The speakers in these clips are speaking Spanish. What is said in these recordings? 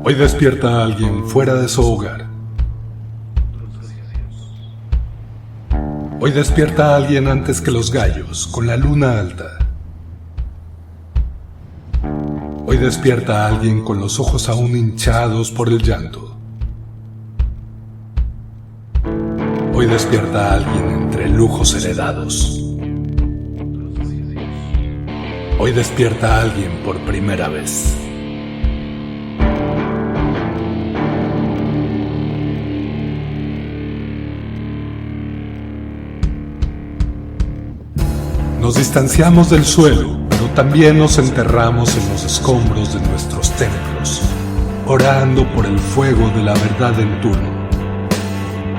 Hoy despierta a alguien fuera de su hogar. Hoy despierta a alguien antes que los gallos, con la luna alta. Hoy despierta a alguien con los ojos aún hinchados por el llanto. Hoy despierta a alguien entre lujos heredados. Hoy despierta a alguien por primera vez. Nos distanciamos del suelo, pero también nos enterramos en los escombros de nuestros templos, orando por el fuego de la verdad en turno.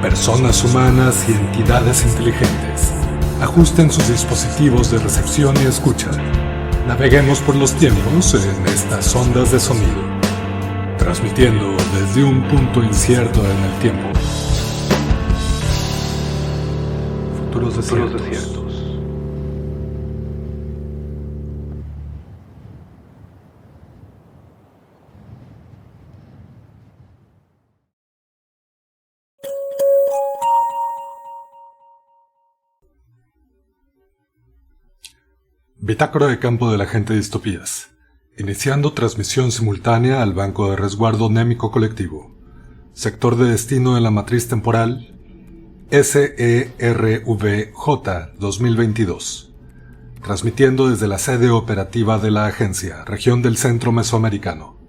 Personas humanas y entidades inteligentes, ajusten sus dispositivos de recepción y escucha. Naveguemos por los tiempos en estas ondas de sonido, transmitiendo desde un punto incierto en el tiempo. Futuros desiertos. Bitácora de campo del agente Distopías. Iniciando transmisión simultánea al Banco de Resguardo Némico Colectivo. Sector de destino de la matriz temporal SERVJ 2022. Transmitiendo desde la sede operativa de la agencia, región del Centro Mesoamericano.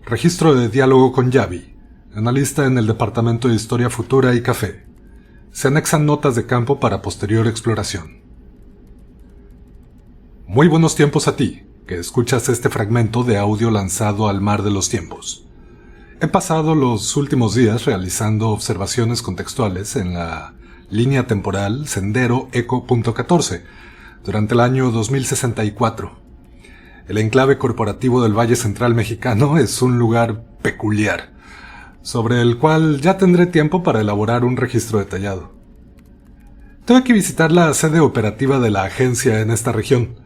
Registro de diálogo con Yavi, analista en el Departamento de Historia Futura y Café. Se anexan notas de campo para posterior exploración. Muy buenos tiempos a ti, que escuchas este fragmento de audio lanzado al mar de los tiempos. He pasado los últimos días realizando observaciones contextuales en la línea temporal Sendero Eco.14 durante el año 2064. El enclave corporativo del Valle Central Mexicano es un lugar peculiar, sobre el cual ya tendré tiempo para elaborar un registro detallado. Tuve que visitar la sede operativa de la agencia en esta región,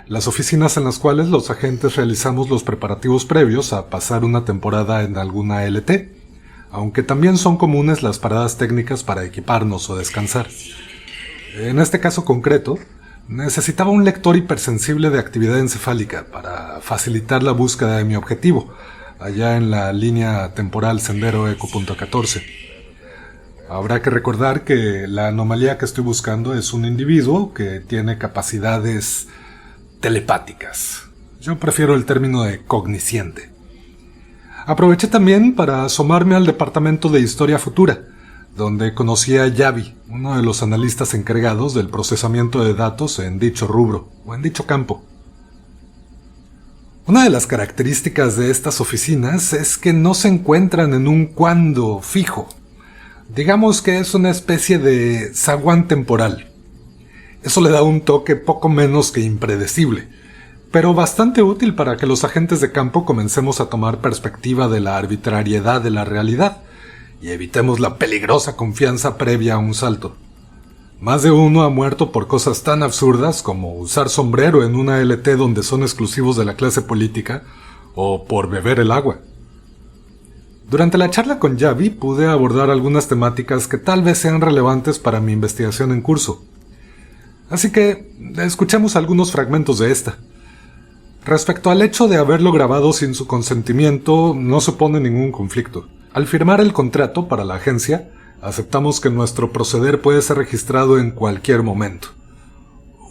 las oficinas en las cuales los agentes realizamos los preparativos previos a pasar una temporada en alguna LT, aunque también son comunes las paradas técnicas para equiparnos o descansar. En este caso concreto, necesitaba un lector hipersensible de actividad encefálica para facilitar la búsqueda de mi objetivo, allá en la línea temporal Sendero Eco.14. Habrá que recordar que la anomalía que estoy buscando es un individuo que tiene capacidades telepáticas. Yo prefiero el término de cognisciente. Aproveché también para asomarme al departamento de Historia Futura, donde conocí a Yavi, uno de los analistas encargados del procesamiento de datos en dicho rubro, o en dicho campo. Una de las características de estas oficinas es que no se encuentran en un cuándo fijo. Digamos que es una especie de zaguán temporal. Eso le da un toque poco menos que impredecible, pero bastante útil para que los agentes de campo comencemos a tomar perspectiva de la arbitrariedad de la realidad y evitemos la peligrosa confianza previa a un salto. Más de uno ha muerto por cosas tan absurdas como usar sombrero en una LT donde son exclusivos de la clase política o por beber el agua. Durante la charla con Yavi pude abordar algunas temáticas que tal vez sean relevantes para mi investigación en curso. Así que escuchemos algunos fragmentos de esta. Respecto al hecho de haberlo grabado sin su consentimiento, no supone ningún conflicto. Al firmar el contrato para la agencia, aceptamos que nuestro proceder puede ser registrado en cualquier momento.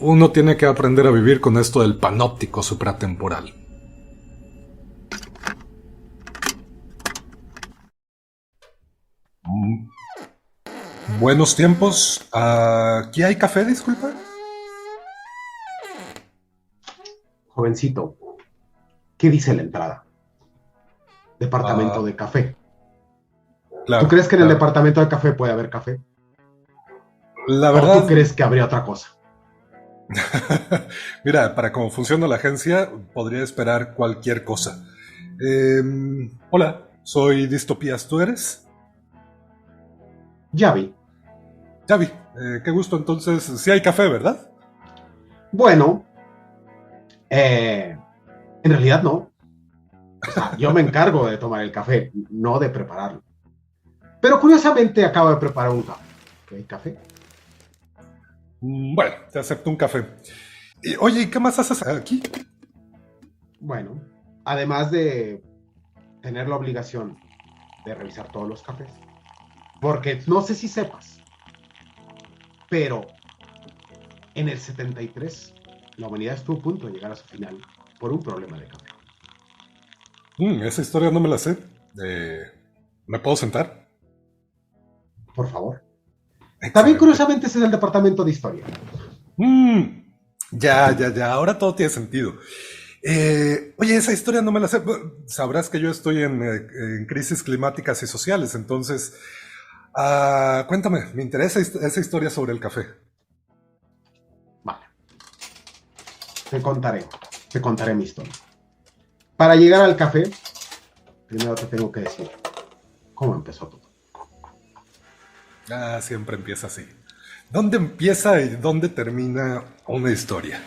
Uno tiene que aprender a vivir con esto del panóptico supratemporal. Buenos tiempos. ¿Aquí hay café, disculpa? Jovencito, ¿qué dice la entrada? Departamento de café. Claro, ¿Tú crees que en el departamento de café puede haber café? La verdad... ¿O tú crees que habría otra cosa? Mira, para cómo funciona la agencia, podría esperar cualquier cosa. Hola, soy Distopías, ¿tú eres? Yavi. Yavi, qué gusto. Entonces, sí hay café, ¿verdad? Bueno, en realidad no. O sea, yo me encargo de tomar el café, no de prepararlo. Pero curiosamente acabo de preparar un café. ¿Qué café? Bueno, te acepto un café. Y, oye, ¿y qué más haces aquí? Bueno, además de tener la obligación de revisar todos los cafés. Porque no sé si sepas, pero en el 73 la humanidad estuvo a punto de llegar a su final por un problema de café. Esa historia no me la sé. ¿Me puedo sentar? Por favor. También, Excelente. curiosamente, ese es el departamento de historia. Ya. Ahora todo tiene sentido. Oye, esa historia no me la sé. Sabrás que yo estoy en crisis climáticas y sociales, entonces, cuéntame, me interesa esa historia sobre el café. Vale, te contaré mi historia. Para llegar al café, primero te tengo que decir cómo empezó todo. Siempre empieza así. ¿Dónde empieza y dónde termina una historia?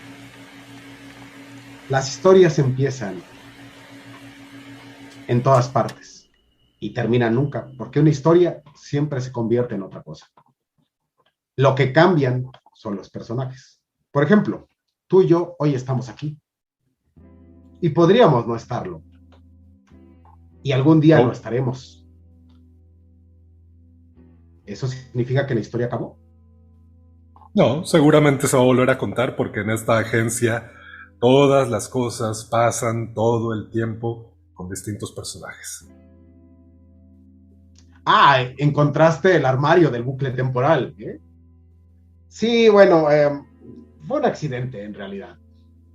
Las historias empiezan en todas partes y terminan nunca, porque una historia siempre se convierte en otra cosa. Lo que cambian son los personajes. Por ejemplo, tú y yo hoy estamos aquí y podríamos no estarlo y algún día no estaremos. ¿Eso significa que la historia acabó? No, seguramente se va a volver a contar porque en esta agencia todas las cosas pasan todo el tiempo con distintos personajes. Encontraste el armario del bucle temporal, ¿eh? Sí, bueno, fue un accidente en realidad.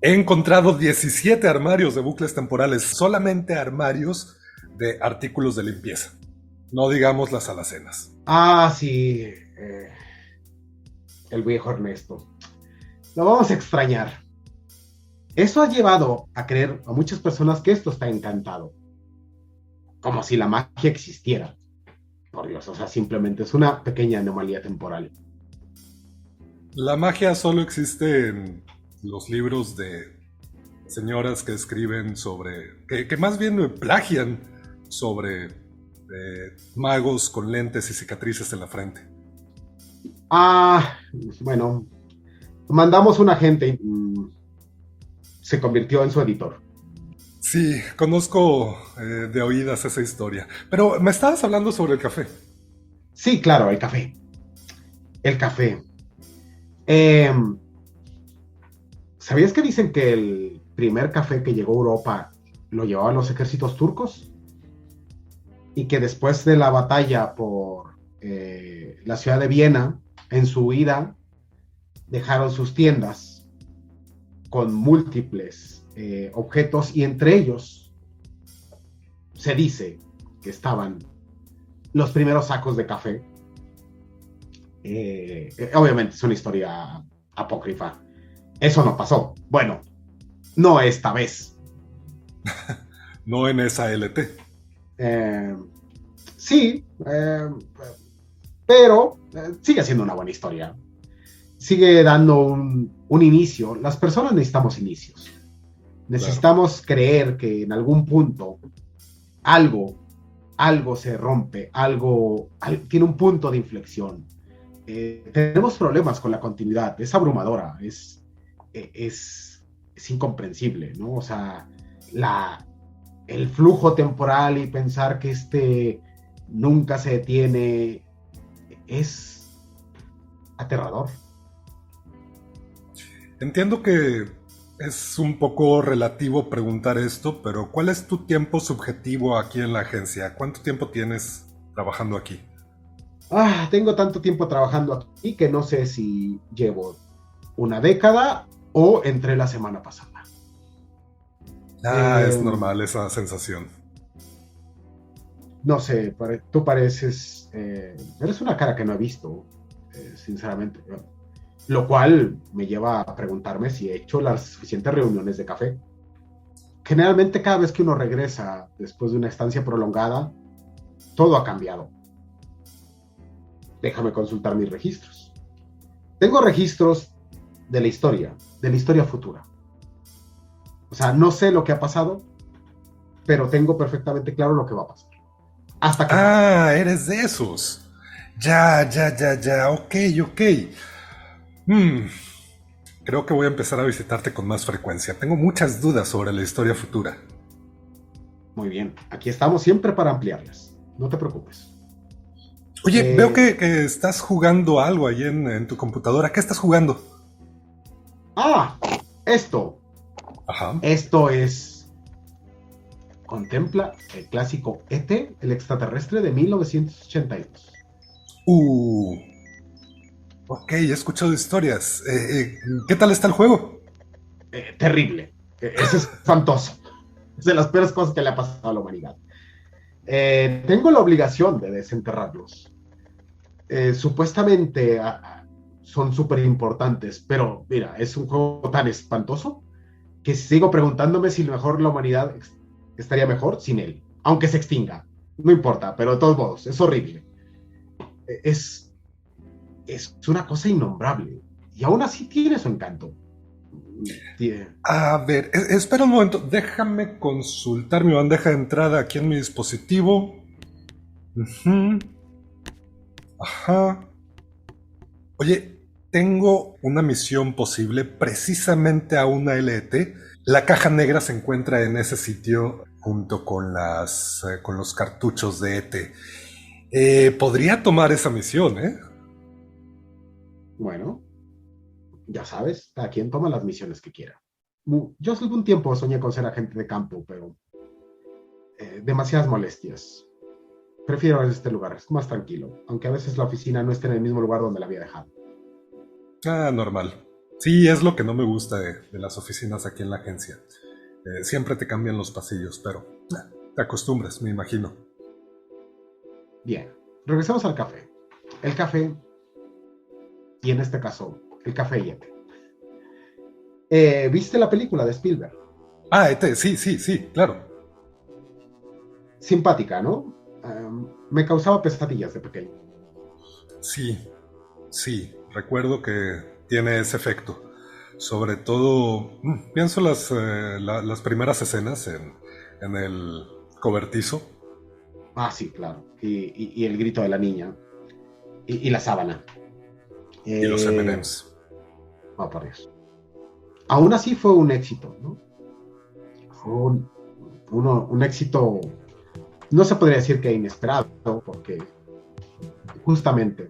He encontrado 17 armarios de bucles temporales, solamente armarios de artículos de limpieza. No digamos las alacenas. Sí, el viejo Ernesto. Lo vamos a extrañar. Eso ha llevado a creer a muchas personas que esto está encantado. Como si la magia existiera. Por Dios, o sea, simplemente es una pequeña anomalía temporal. La magia solo existe en los libros de señoras que escriben sobre, que más bien plagian sobre magos con lentes y cicatrices en la frente. Bueno, mandamos un agente y se convirtió en su editor. Sí, conozco de oídas esa historia. Pero me estabas hablando sobre el café. Sí, claro, el café. El café. ¿Sabías que dicen que el primer café que llegó a Europa lo llevaban los ejércitos turcos? Y que después de la batalla por la ciudad de Viena, en su huida, dejaron sus tiendas con múltiples objetos y entre ellos se dice que estaban los primeros sacos de café. Obviamente es una historia apócrifa. Eso no pasó. Bueno, no esta vez. No en esa LT. Sí, pero sigue siendo una buena historia. Sigue dando un inicio. Las personas necesitamos inicios. Necesitamos creer que en algún punto algo se rompe, algo tiene un punto de inflexión. Tenemos problemas con la continuidad, es abrumadora, es incomprensible, ¿no? O sea, el flujo temporal y pensar que nunca se detiene es aterrador. Entiendo que es un poco relativo preguntar esto, pero ¿cuál es tu tiempo subjetivo aquí en la agencia? ¿Cuánto tiempo tienes trabajando aquí? Tengo tanto tiempo trabajando aquí que no sé si llevo una década o entré la semana pasada. Es normal esa sensación. No sé, tú pareces... eres una cara que no he visto, sinceramente. Lo cual me lleva a preguntarme si he hecho las suficientes reuniones de café. Generalmente cada vez que uno regresa después de una estancia prolongada, todo ha cambiado. Déjame consultar mis registros. Tengo registros de la historia futura. O sea, no sé lo que ha pasado, pero tengo perfectamente claro lo que va a pasar. Hasta que pase. Ah, eres de esos. Ya, ok. Hmm, Creo que voy a empezar a visitarte con más frecuencia. Tengo muchas dudas sobre la historia futura. Muy bien, aquí estamos siempre para ampliarlas. No te preocupes. Oye, veo Eh, que estás jugando algo ahí en tu computadora. ¿Qué estás jugando? ah, esto. Ajá. Esto es. Contempla el clásico ET, el extraterrestre de 1982. Uh, ok, he escuchado historias. ¿Qué tal está el juego? Terrible. Es espantoso. Es de las peores cosas que le ha pasado a la humanidad. Tengo la obligación de desenterrarlos. Supuestamente son súper importantes, pero mira, es un juego tan espantoso que sigo preguntándome si mejor la humanidad estaría mejor sin él, aunque se extinga. No importa, pero de todos modos, es horrible. Es, es una cosa innombrable y aún así tiene su encanto. A ver, espera un momento. Déjame consultar mi bandeja de entrada aquí en mi dispositivo. Ujú. Ajá. Oye, tengo una misión posible precisamente a una LET. La caja negra se encuentra en ese sitio junto con con los cartuchos de ET. Podría tomar esa misión, ¿eh? Bueno, ya sabes, cada quien toma las misiones que quiera. Yo hace algún tiempo soñé con ser agente de campo, pero demasiadas molestias. Prefiero este lugar, es más tranquilo, aunque a veces la oficina no esté en el mismo lugar donde la había dejado. Ah, normal. Sí, es lo que no me gusta de las oficinas aquí en la agencia. Siempre te cambian los pasillos, pero te acostumbras, me imagino. Bien, regresemos al café. El café, y en este caso, el café Yeti. ¿Viste la película de Spielberg? Ah, sí, claro. Simpática, ¿no? Me causaba pesadillas de pequeño. Sí, sí, recuerdo que tiene ese efecto. Sobre todo, pienso las primeras escenas en el cobertizo Ah, sí, claro. Y el grito de la niña. Y la sábana. y los Eh, M&M's. oh, por Dios. Aún así fue un éxito, ¿no? Fue un éxito, no se podría decir que inesperado, porque justamente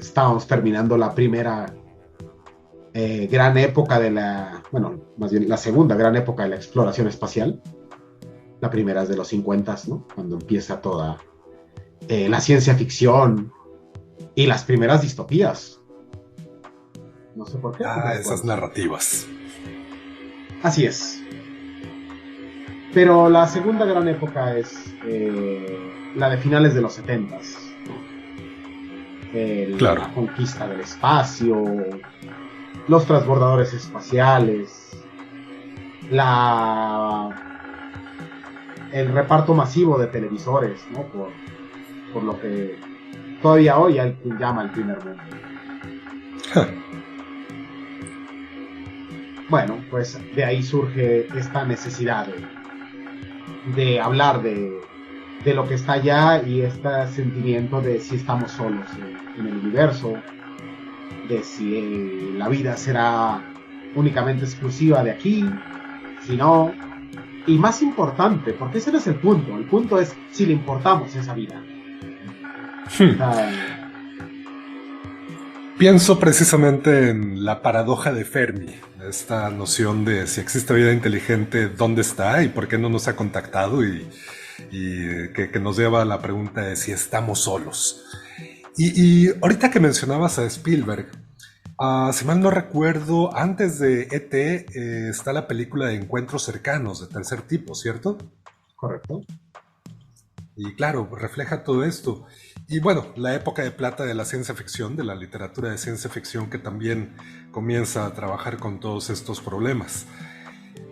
estábamos terminando la primera gran época de bueno, más bien la segunda gran época de la exploración espacial. La primera es de los 50, ¿no? Cuando empieza toda la ciencia ficción y las primeras distopías. No sé por qué, Ah, pero esas bueno, sí. narrativas. Así es. Pero la segunda gran época es la de finales de los 70, ¿no? Claro. La conquista del espacio, los transbordadores espaciales, la, el reparto masivo de televisores, ¿no? Por lo que todavía hoy hay quien llama el primer mundo. Bueno, pues de ahí surge esta necesidad de hablar de lo que está allá y este sentimiento de si estamos solos en el universo, de si la vida será únicamente exclusiva de aquí, si no, y más importante, porque ese no es el punto es si le importamos esa vida. Uh, Pienso precisamente en la paradoja de Fermi, esta noción de si existe vida inteligente, ¿dónde está y por qué no nos ha contactado? Y que nos lleva a la pregunta de si estamos solos. Y ahorita que mencionabas a Spielberg, si mal no recuerdo, antes de ET está la película de Encuentros Cercanos de tercer tipo, ¿cierto? correcto. Y claro, refleja todo esto. Y bueno, la época de plata de la ciencia ficción, de la literatura de ciencia ficción que también comienza a trabajar con todos estos problemas.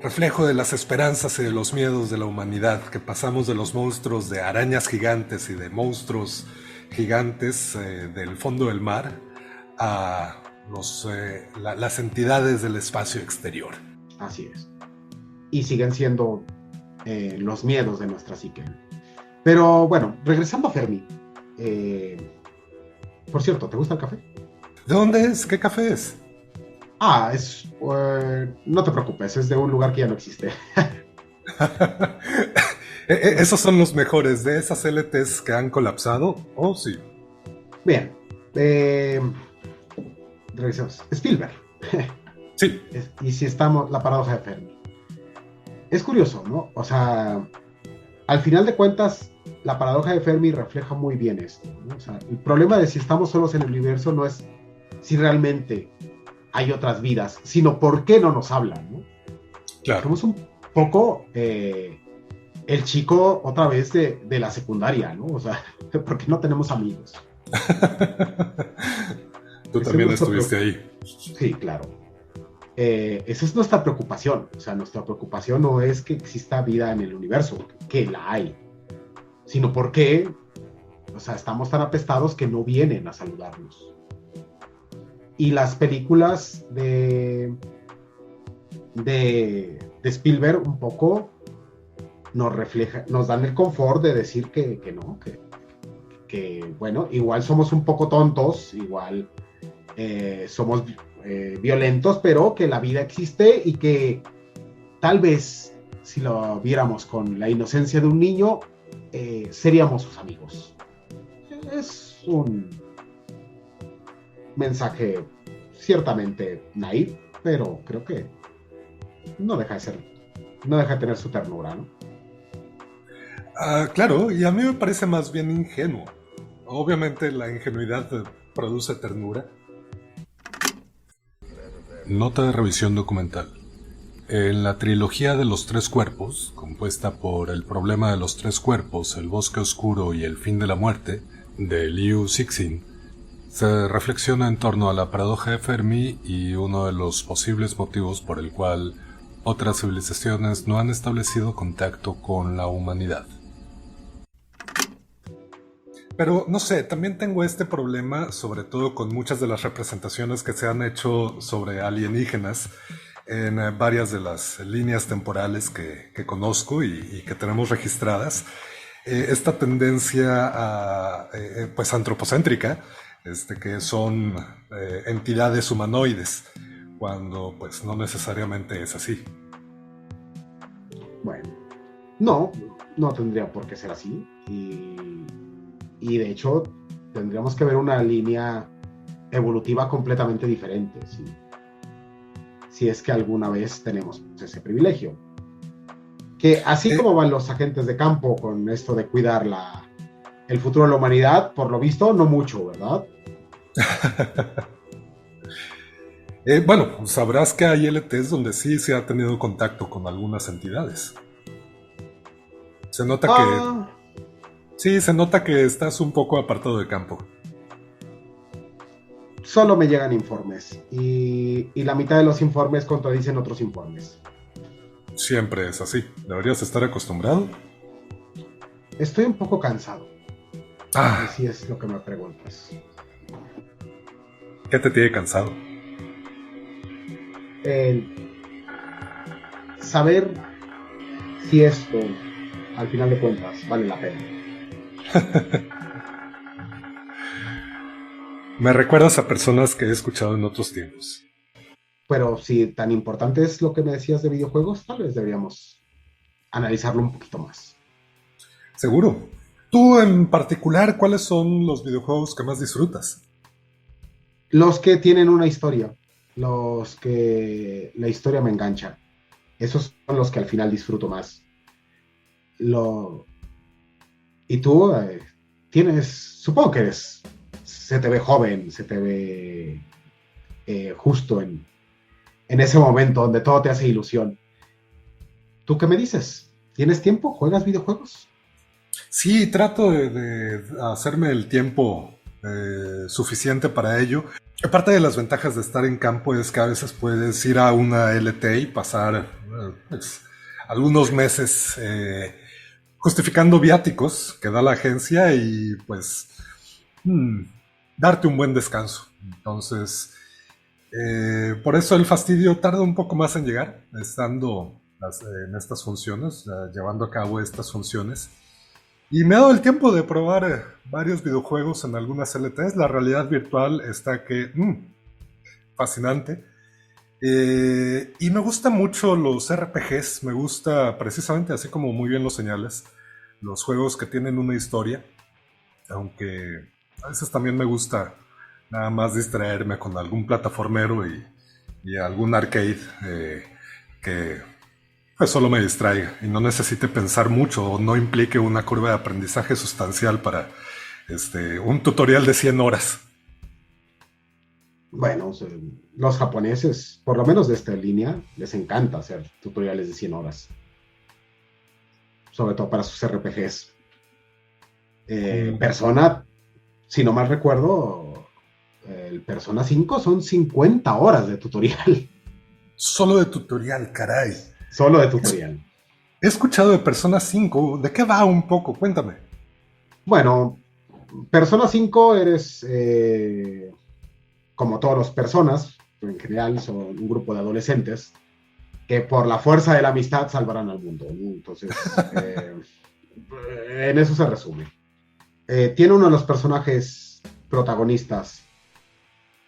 Reflejo de las esperanzas y de los miedos de la humanidad, que pasamos de los monstruos de arañas gigantes y de monstruos gigantes del fondo del mar a las entidades del espacio exterior. Así es. y siguen siendo los miedos de nuestra psique. Pero bueno, regresando a Fermi. Por cierto, ¿te gusta el café? ¿De dónde es? ¿Qué café es? No te preocupes, es de un lugar que ya no existe. Esos son los mejores de esas LTs que han colapsado. Oh, sí. Bien, revisemos. Spielberg. Sí. Y si estamos, la paradoja de Fermi. Es curioso, ¿no? O sea, al final de cuentas, la paradoja de Fermi refleja muy bien esto, ¿no? O sea, el problema de si estamos solos en el universo no es si realmente hay otras vidas, sino por qué no nos hablan, ¿no? Claro. Somos un poco el chico otra vez de la secundaria, ¿no? O sea, porque no tenemos amigos. Tú también estuviste ahí. Sí, claro. Esa es nuestra preocupación. O sea, nuestra preocupación no es que exista vida en el universo, que la hay, sino porque, o sea, estamos tan apestados que no vienen a saludarnos. Y las películas de Spielberg un poco nos dan el confort de decir que no, que bueno, igual somos un poco tontos, igual somos violentos, pero que la vida existe y que tal vez si lo viéramos con la inocencia de un niño, seríamos sus amigos. Es un mensaje ciertamente naif, pero creo que no deja de tener su ternura, ¿no? Claro, y a mí me parece más bien ingenuo. Obviamente la ingenuidad produce ternura. Nota de revisión documental. En la trilogía de los tres cuerpos, compuesta por El problema de los tres cuerpos, El bosque oscuro y El fin de la muerte, de Liu Cixin, se reflexiona en torno a la paradoja de Fermi y uno de los posibles motivos por el cual otras civilizaciones no han establecido contacto con la humanidad. Pero no sé, también tengo este problema, sobre todo con muchas de las representaciones que se han hecho sobre alienígenas en varias de las líneas temporales que conozco y que tenemos registradas. Esta tendencia pues antropocéntrica, que son entidades humanoides, cuando pues no necesariamente es así. Bueno, no tendría por qué ser así. Y de hecho, tendríamos que ver una línea evolutiva completamente diferente, ¿sí? Si es que alguna vez tenemos ese privilegio. Que así como van los agentes de campo con esto de cuidar el futuro de la humanidad, por lo visto, no mucho, ¿verdad? Bueno, sabrás que hay LTs donde sí se ha tenido contacto con algunas entidades. Se nota que... Sí, se nota que estás un poco apartado de campo. Solo me llegan informes y la mitad de los informes contradicen otros informes. Siempre es así. ¿Deberías estar acostumbrado? Estoy un poco cansado. Si es lo que me preguntas. ¿Qué te tiene cansado? Saber si esto, al final de cuentas, vale la pena. Me recuerdas a personas que he escuchado en otros tiempos. Pero si tan importante es lo que me decías de videojuegos, tal vez deberíamos analizarlo un poquito más. Seguro. Tú en particular, ¿cuáles son los videojuegos que más disfrutas? Los que tienen una historia, los que la historia me engancha. Esos son los que al final disfruto más. Y tú supongo que se te ve joven, se te ve justo en ese momento donde todo te hace ilusión. ¿Tú qué me dices? ¿Tienes tiempo? ¿Juegas videojuegos? Sí, trato de hacerme el tiempo suficiente para ello. Parte de las ventajas de estar en campo es que a veces puedes ir a una LT y pasar pues, algunos meses justificando viáticos que da la agencia y pues darte un buen descanso. Entonces, por eso el fastidio tarda un poco más en llegar, estando en estas funciones, llevando a cabo estas funciones. Y me he dado el tiempo de probar varios videojuegos en algunas LTs. La realidad virtual está que... fascinante. Y me gustan mucho los RPGs. Me gusta precisamente, así como muy bien lo señalas, los juegos que tienen una historia. Aunque a veces también me gusta nada más distraerme con algún plataformero y algún arcade que pues solo me distraiga y no necesite pensar mucho o no implique una curva de aprendizaje sustancial para un tutorial de 100 horas. Bueno, o sea, los japoneses, por lo menos de esta línea, les encanta hacer tutoriales de 100 horas. Sobre todo para sus RPGs. Persona, si no mal recuerdo, el Persona 5 son 50 horas de tutorial. Solo de tutorial, caray. Solo de tutorial. He escuchado de Persona 5. ¿De qué va un poco? Cuéntame. Bueno, Persona 5 eres, como todas las personas, en general son un grupo de adolescentes que por la fuerza de la amistad salvarán al mundo, ¿no? Entonces, en eso se resume. Tiene uno de los personajes protagonistas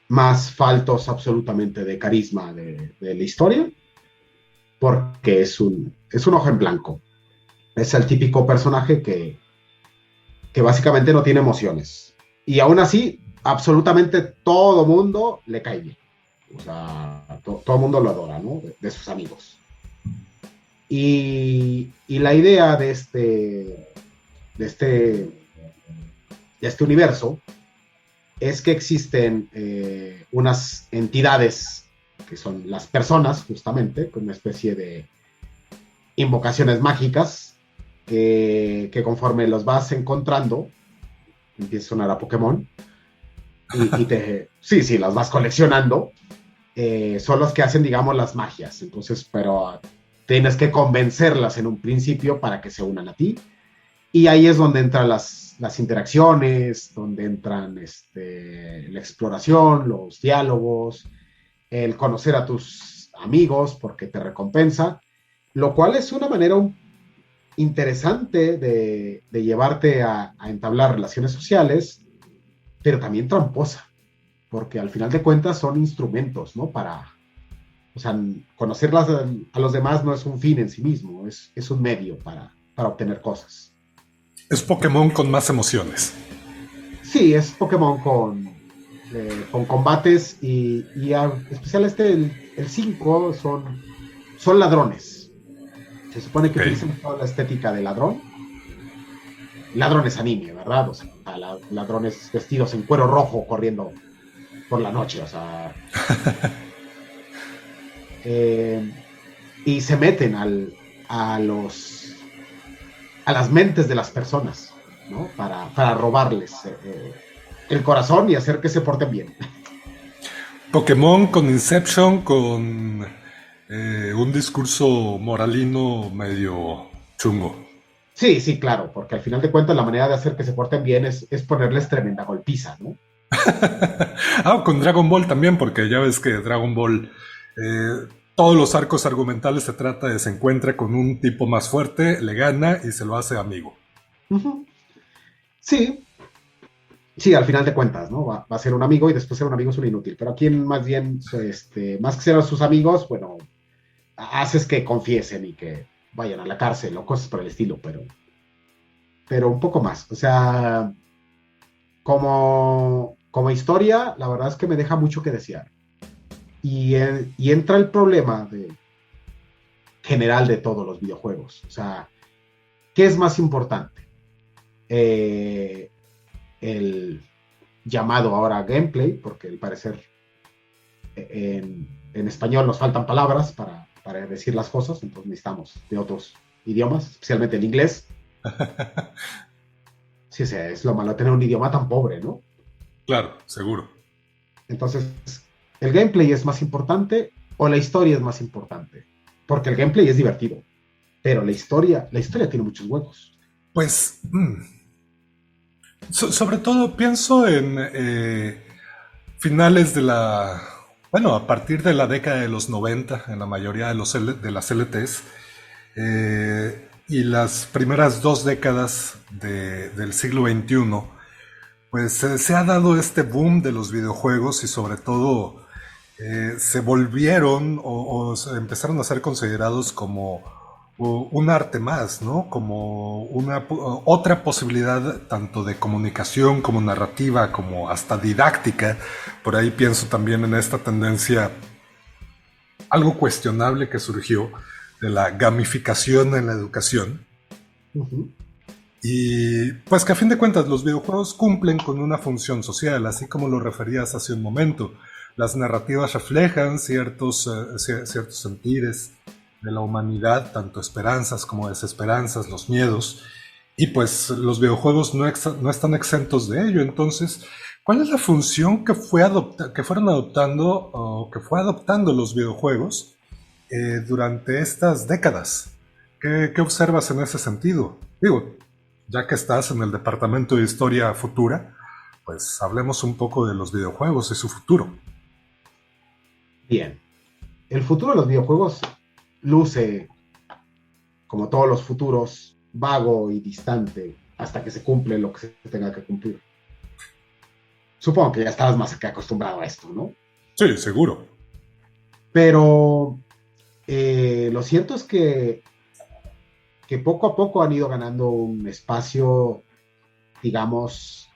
más faltos absolutamente de carisma de la historia, porque es un ojo en blanco. Es el típico personaje que básicamente no tiene emociones. Y aún así, absolutamente todo mundo le cae bien. O sea, todo mundo lo adora, ¿no? De sus amigos. Y la idea de este universo es que existen unas entidades que son las personas, justamente, con una especie de invocaciones mágicas que conforme los vas encontrando, empieza a sonar a Pokémon, sí, las vas coleccionando, son los que hacen, digamos, las magias. Entonces, pero tienes que convencerlas en un principio para que se unan a ti. Y ahí es donde entran las interacciones, donde entran la exploración, los diálogos, el conocer a tus amigos porque te recompensa, lo cual es una manera interesante de llevarte a entablar relaciones sociales, pero también tramposa, porque al final de cuentas son instrumentos, ¿no? O sea, conocerlas a los demás no es un fin en sí mismo, es un medio para obtener cosas. Es Pokémon con más emociones. Sí, es Pokémon con combates y especial el 5 son ladrones. Se supone que utilizan toda la estética de ladrón. Ladrones anime, ¿verdad? O sea, ladrones vestidos en cuero rojo corriendo por la noche, o sea. Y se meten a las mentes de las personas, ¿no? Para robarles el corazón y hacer que se porten bien. Pokémon con Inception, con un discurso moralino medio chungo. Sí, claro, porque al final de cuentas la manera de hacer que se porten bien es ponerles tremenda golpiza, ¿no? Con Dragon Ball también, porque ya ves que Dragon Ball, todos los arcos argumentales se trata de se encuentra con un tipo más fuerte, le gana y se lo hace amigo. Uh-huh. Sí, al final de cuentas, ¿no? Va a ser un amigo y después ser un amigo es un inútil, pero aquí más bien, más que ser a sus amigos, bueno, haces que confiesen y que vayan a la cárcel o cosas por el estilo, pero un poco más. O sea, como historia, la verdad es que me deja mucho que desear. Y entra el problema general de todos los videojuegos. O sea, ¿qué es más importante? El llamado ahora gameplay, porque al parecer en español nos faltan palabras para decir las cosas, entonces necesitamos de otros idiomas, especialmente el inglés. Sí, o sea, es lo malo de tener un idioma tan pobre, ¿no? Claro, seguro. Entonces, ¿el gameplay es más importante o la historia es más importante? Porque el gameplay es divertido, pero la historia tiene muchos huecos. Pues, sobre todo pienso en finales de a partir de la década de los 90, en la mayoría de las LTs, y las primeras 2 décadas del siglo XXI, pues se ha dado este boom de los videojuegos y sobre todo se volvieron o se empezaron a ser considerados como un arte más, ¿no? Como otra posibilidad tanto de comunicación como narrativa, como hasta didáctica. Por ahí pienso también en esta tendencia algo cuestionable que surgió de la gamificación en la educación. Ujú. Y pues que a fin de cuentas los videojuegos cumplen con una función social, así como lo referías hace un momento. Las narrativas reflejan ciertos sentires de la humanidad, tanto esperanzas como desesperanzas, los miedos, y pues los videojuegos no están exentos de ello. Entonces, ¿cuál es la función que fueron adoptando o que fue adoptando los videojuegos durante estas décadas? ¿Qué observas en ese sentido? Digo, ya que estás en el departamento de historia futura, pues hablemos un poco de los videojuegos y su futuro. Bien. El futuro de los videojuegos luce, como todos los futuros, vago y distante hasta que se cumple lo que se tenga que cumplir. Supongo que ya estabas más que acostumbrado a esto, ¿no? Sí, seguro. Pero lo cierto es que poco a poco han ido ganando un espacio, digamos,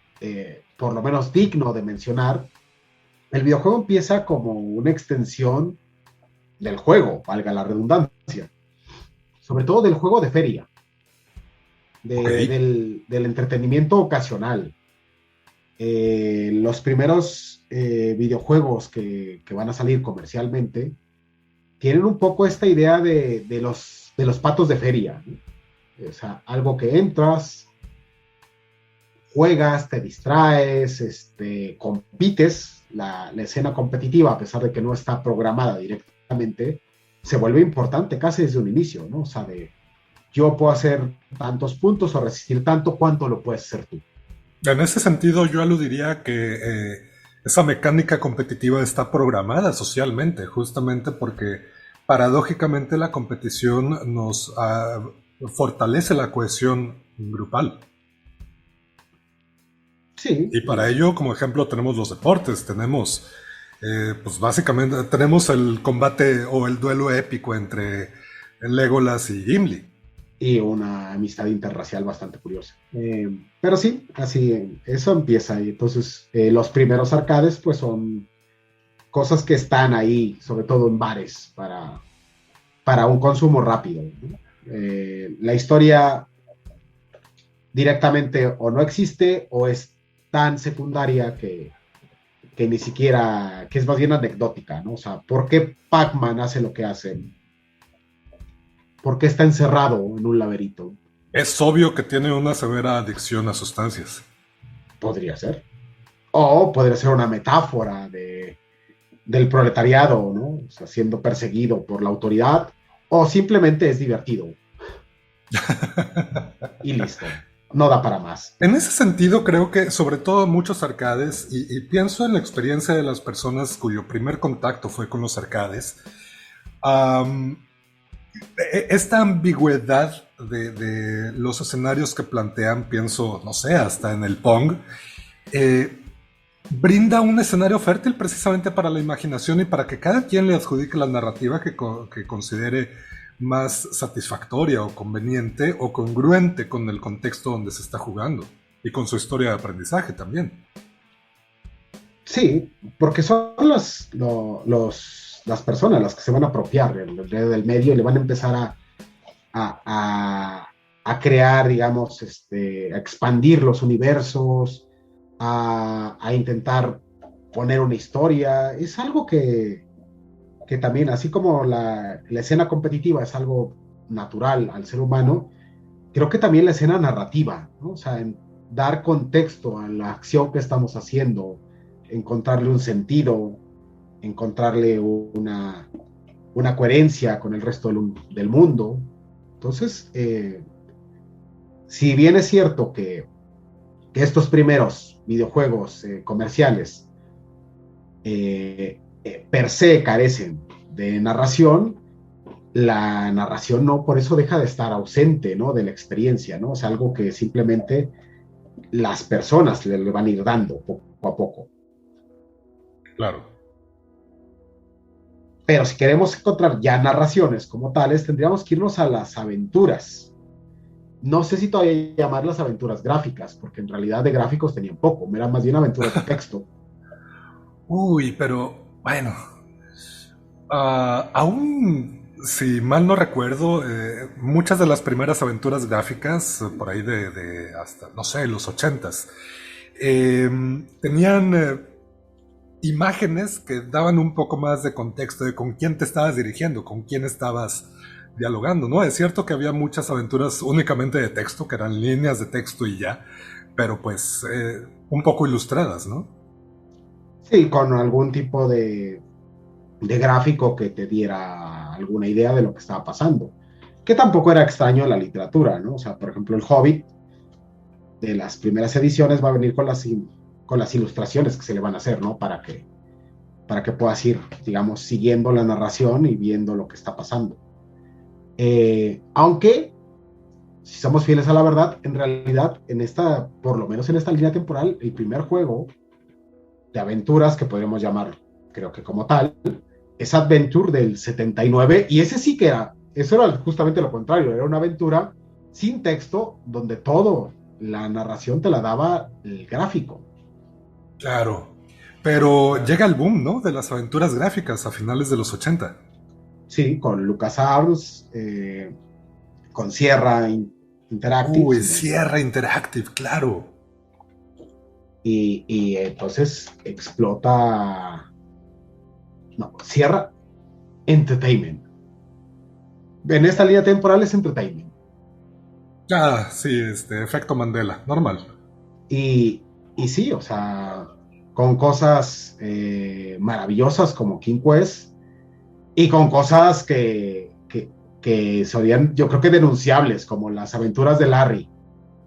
por lo menos digno de mencionar. El videojuego empieza como una extensión del juego, valga la redundancia, sobre todo del juego de feria, Ok. del entretenimiento ocasional. Los primeros videojuegos que van a salir comercialmente tienen un poco esta idea de los patos de feria, ¿no? O sea, algo que entras, juegas, te distraes, compites. La escena competitiva, a pesar de que no está programada directamente, se vuelve importante casi desde un inicio, ¿no? O sea, yo puedo hacer tantos puntos o resistir tanto, ¿cuánto lo puedes hacer tú? En ese sentido, yo aludiría que esa mecánica competitiva está programada socialmente, justamente porque paradójicamente la competición nos fortalece la cohesión grupal. Sí, Y para ello, como ejemplo, tenemos los deportes, tenemos, pues básicamente, tenemos el combate o el duelo épico entre Legolas y Gimli. y una amistad interracial bastante curiosa. Pero sí, así, eso empieza. Y entonces, los primeros arcades, pues son cosas que están ahí, sobre todo en bares, para un consumo rápido, ¿no? La historia directamente o no existe o es tan secundaria que ni siquiera, que es más bien anecdótica, ¿no? O sea, ¿por qué Pac-Man hace lo que hace? ¿Por qué está encerrado en un laberinto? Es obvio que tiene una severa adicción a sustancias. Podría ser. O podría ser una metáfora del proletariado, ¿no? O sea, siendo perseguido por la autoridad, o simplemente es divertido y listo. No da para más. En ese sentido, creo que sobre todo muchos arcades, y pienso en la experiencia de las personas cuyo primer contacto fue con los arcades, am, esta ambigüedad de los escenarios que plantean, pienso, no sé, hasta en el Pong, eh, brinda un escenario fértil precisamente para la imaginación y para que cada quien le adjudique la narrativa que considere más satisfactoria o conveniente o congruente con el contexto donde se está jugando y con su historia de aprendizaje también. Sí, porque son las personas las que se van a apropiar del medio y le van a empezar a, a, a crear, digamos, a expandir los universos, a intentar poner una historia. Es algo que también, así como la escena competitiva es algo natural al ser humano, creo que también la escena narrativa, ¿no? O sea, en dar contexto a la acción que estamos haciendo, encontrarle un sentido, encontrarle una coherencia con el resto del mundo. Entonces, si bien es cierto que estos primeros videojuegos comerciales per se carecen de narración, la narración no por eso deja de estar ausente, ¿no? De la experiencia, ¿no? O sea, algo que simplemente las personas le van a ir dando poco a poco. Claro. Pero si queremos encontrar ya narraciones como tales, tendríamos que irnos a las aventuras. No sé si todavía llamarlas aventuras gráficas, porque en realidad de gráficos tenían poco, eran más bien aventuras de texto. Uy, pero bueno, aún si mal no recuerdo, muchas de las primeras aventuras gráficas, por ahí de hasta, no sé, los ochentas, tenían imágenes que daban un poco más de contexto de con quién te estabas dirigiendo, con quién estabas dialogando, ¿no? Es cierto que había muchas aventuras únicamente de texto, que eran líneas de texto y ya, pero pues un poco ilustradas, ¿no? Sí, con algún tipo de gráfico que te diera alguna idea de lo que estaba pasando, que tampoco era extraño en la literatura, ¿no? O sea, por ejemplo, el Hobbit de las primeras ediciones va a venir con las ilustraciones que se le van a hacer, ¿no? Para que puedas ir, digamos, siguiendo la narración y viendo lo que está pasando. Aunque, si somos fieles a la verdad, en realidad, en esta, por lo menos en esta línea temporal, el primer juego de aventuras, que podríamos llamar, creo que como tal, es Adventure del 79, y ese sí que era, eso era justamente lo contrario, era una aventura sin texto, donde todo, la narración te la daba el gráfico. Claro. Pero llega el boom, ¿no? De las aventuras gráficas a finales de los 80. Sí, con LucasArts, con Sierra Interactive, Uy, si no, Sierra Interactive, claro. y entonces explota, no, Sierra Entertainment. En esta línea temporal es Entertainment. Ah, sí, efecto Mandela, normal. Y sí, o sea, con cosas maravillosas como King Quest y con cosas que serían, yo creo que denunciables, como las aventuras de Larry.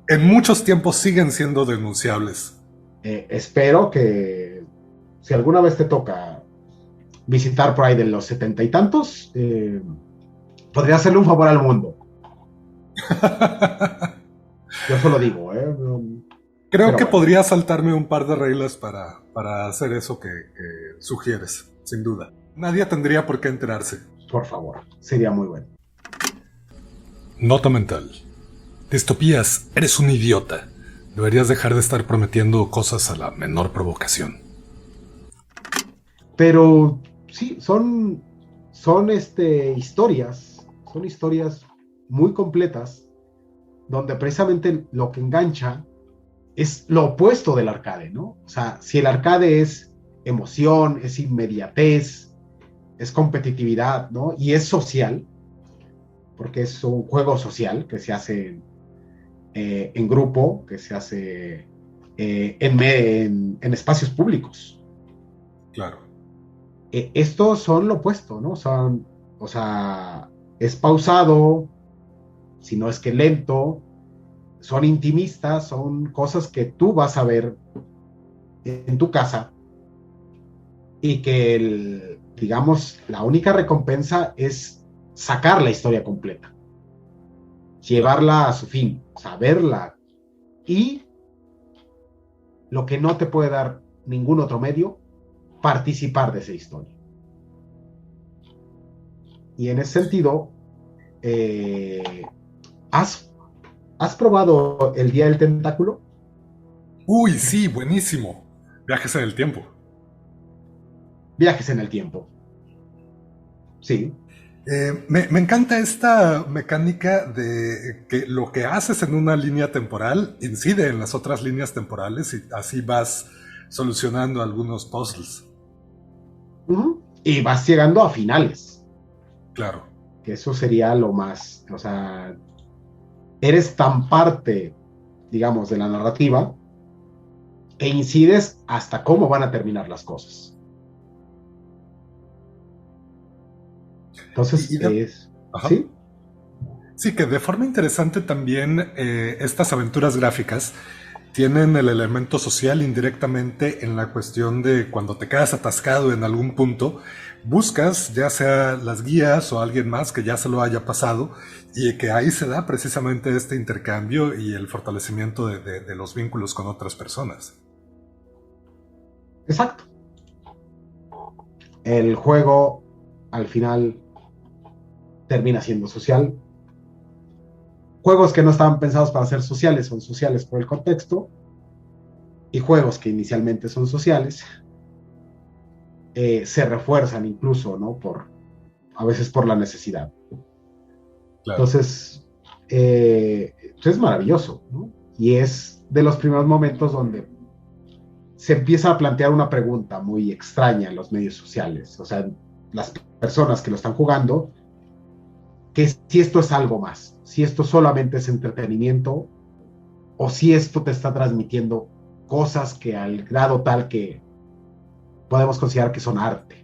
En muchos tiempos siguen siendo denunciables. Espero que si alguna vez te toca visitar por ahí de los setenta y tantos, podría hacerle un favor al mundo. Yo solo digo, Creo pero que bueno, podría saltarme un par de reglas para hacer eso que sugieres, sin duda. Nadie tendría por qué enterarse. por favor, sería muy bueno. Nota mental. Distopías, eres un idiota. Deberías dejar de estar prometiendo cosas a la menor provocación. Pero sí, son historias muy completas, donde precisamente lo que engancha es lo opuesto del arcade, ¿no? O sea, si el arcade es emoción, es inmediatez, es competitividad, ¿no? Y es social, porque es un juego social que se hace en grupo, que se hace en espacios públicos. Claro. Estos son lo opuesto, ¿no? Son, o sea, es pausado, si no es que lento, son intimistas, son cosas que tú vas a ver en tu casa y que, digamos, la única recompensa es sacar la historia completa, Claro. llevarla a su fin, saberla y lo que no te puede dar ningún otro medio, participar de esa historia. Y en ese sentido, eh, ¿has, ¿has probado el Día del Tentáculo? Uy, sí, buenísimo. Viajes en el tiempo. Viajes en el tiempo. Sí. Me encanta esta mecánica de que lo que haces en una línea temporal incide en las otras líneas temporales y así vas solucionando algunos puzzles. Y vas llegando a finales, Claro. que eso sería lo más, o sea, eres tan parte, digamos, de la narrativa que incides hasta cómo van a terminar las cosas. Y, Entonces, y de- Ajá. ¿sí? Sí, que de forma interesante también estas aventuras gráficas tienen el elemento social indirectamente en la cuestión de cuando te quedas atascado en algún punto, buscas ya sea las guías o alguien más que ya se lo haya pasado y que ahí se da precisamente este intercambio y el fortalecimiento de los vínculos con otras personas. Exacto. El juego al final termina siendo social. Juegos que no estaban pensados para ser sociales son sociales por el contexto, y juegos que inicialmente son sociales se refuerzan incluso, ¿no? A veces por la necesidad. Claro. Entonces, es maravilloso, ¿no? Y es de los primeros momentos donde se empieza a plantear una pregunta muy extraña en los medios sociales. O sea, las personas que lo están jugando, que si esto es algo más, si esto solamente es entretenimiento, o si esto te está transmitiendo cosas que al grado tal que podemos considerar que son arte.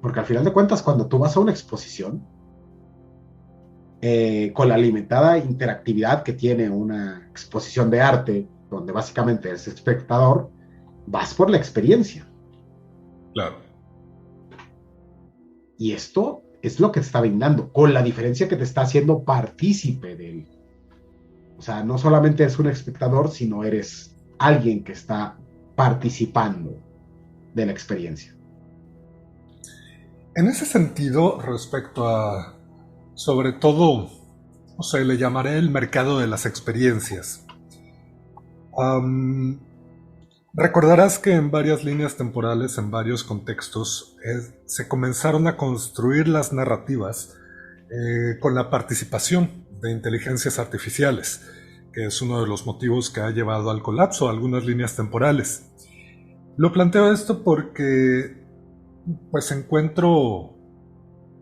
Porque al final de cuentas, cuando tú vas a una exposición, con la limitada interactividad que tiene una exposición de arte, donde básicamente eres espectador, vas por la experiencia. Claro. Y esto es lo que te está brindando, con la diferencia que te está haciendo partícipe de él. O sea, no solamente eres un espectador, sino eres alguien que está participando de la experiencia. En ese sentido, respecto a, sobre todo, o sea, le llamaré el mercado de las experiencias. Recordarás que en varias líneas temporales, en varios contextos, se comenzaron a construir las narrativas con la participación de inteligencias artificiales, que es uno de los motivos que ha llevado al colapso de algunas líneas temporales. Lo planteo esto porque pues encuentro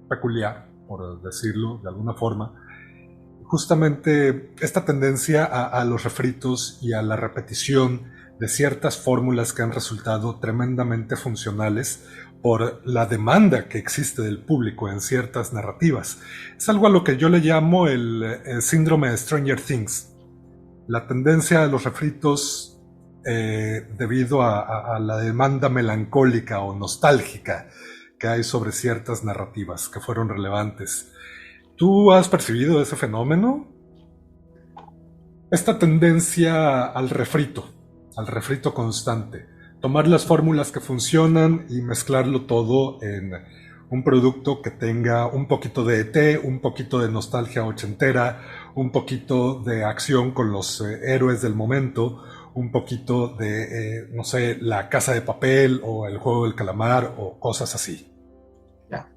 peculiar, por decirlo de alguna forma, justamente esta tendencia a los refritos y a la repetición de ciertas fórmulas que han resultado tremendamente funcionales por la demanda que existe del público en ciertas narrativas. Es algo a lo que yo le llamo el síndrome de Stranger Things. La tendencia a los refritos debido a la demanda melancólica o nostálgica que hay sobre ciertas narrativas que fueron relevantes. ¿Tú has percibido ese fenómeno? Esta tendencia al refrito constante. Tomar las fórmulas que funcionan y mezclarlo todo en un producto que tenga un poquito de ET, un poquito de nostalgia ochentera, un poquito de acción con los héroes del momento, un poquito de, no sé, La Casa de Papel o El Juego del Calamar o cosas así. Ya.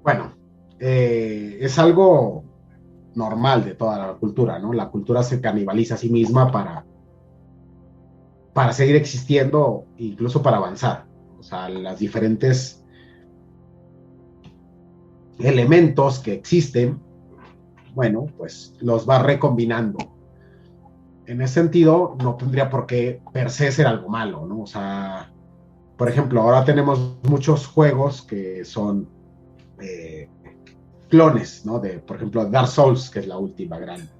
Bueno, es algo normal de toda la cultura, ¿no? La cultura se canibaliza a sí misma para seguir existiendo, incluso para avanzar. O sea, las diferentes elementos que existen, bueno, pues los va recombinando. En ese sentido, no tendría por qué per se ser algo malo, ¿no? O sea, por ejemplo, ahora tenemos muchos juegos que son clones, ¿no? Por ejemplo, Dark Souls, que es la última gran,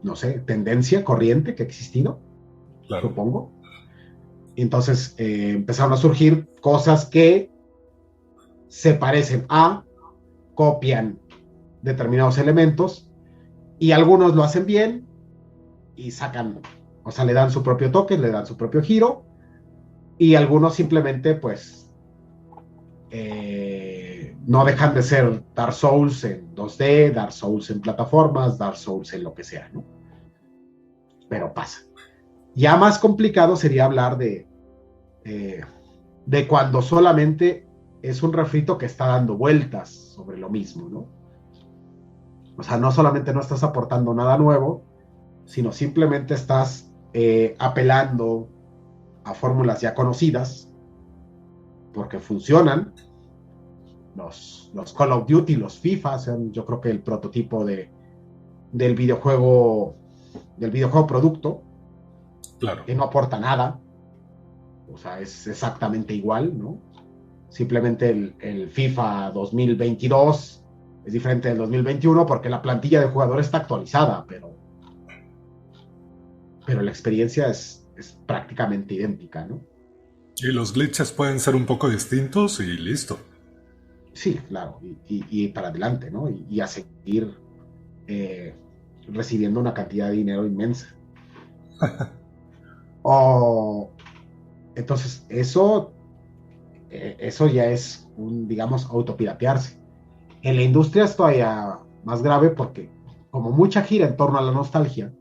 no sé, tendencia, corriente que ha existido, Claro. supongo. Entonces empezaron a surgir cosas que se parecen copian determinados elementos, y algunos lo hacen bien y sacan, o sea, le dan su propio toque, le dan su propio giro, y algunos simplemente, pues, no dejan de ser Dark Souls en 2D, Dark Souls en plataformas, Dark Souls en lo que sea, ¿no? Pero pasa. Ya más complicado sería hablar de cuando solamente es un refrito que está dando vueltas sobre lo mismo, ¿no? O sea, no solamente no estás aportando nada nuevo, sino simplemente estás apelando a fórmulas ya conocidas, porque funcionan. Los Call of Duty, los FIFA, son, yo creo que el prototipo del videojuego producto, Claro. que no aporta nada. O sea, es exactamente igual, ¿no? Simplemente el FIFA 2022 Es diferente del 2021 porque la plantilla de jugadores está actualizada, pero la experiencia es prácticamente idéntica, ¿no? Y los glitches pueden ser un poco distintos y listo. Sí, claro, y para adelante, ¿no? Y a seguir eh, recibiendo una cantidad de dinero inmensa. Entonces, eso ya es digamos, autopiratearse. En la industria es todavía más grave porque como mucha gira en torno a la nostalgia,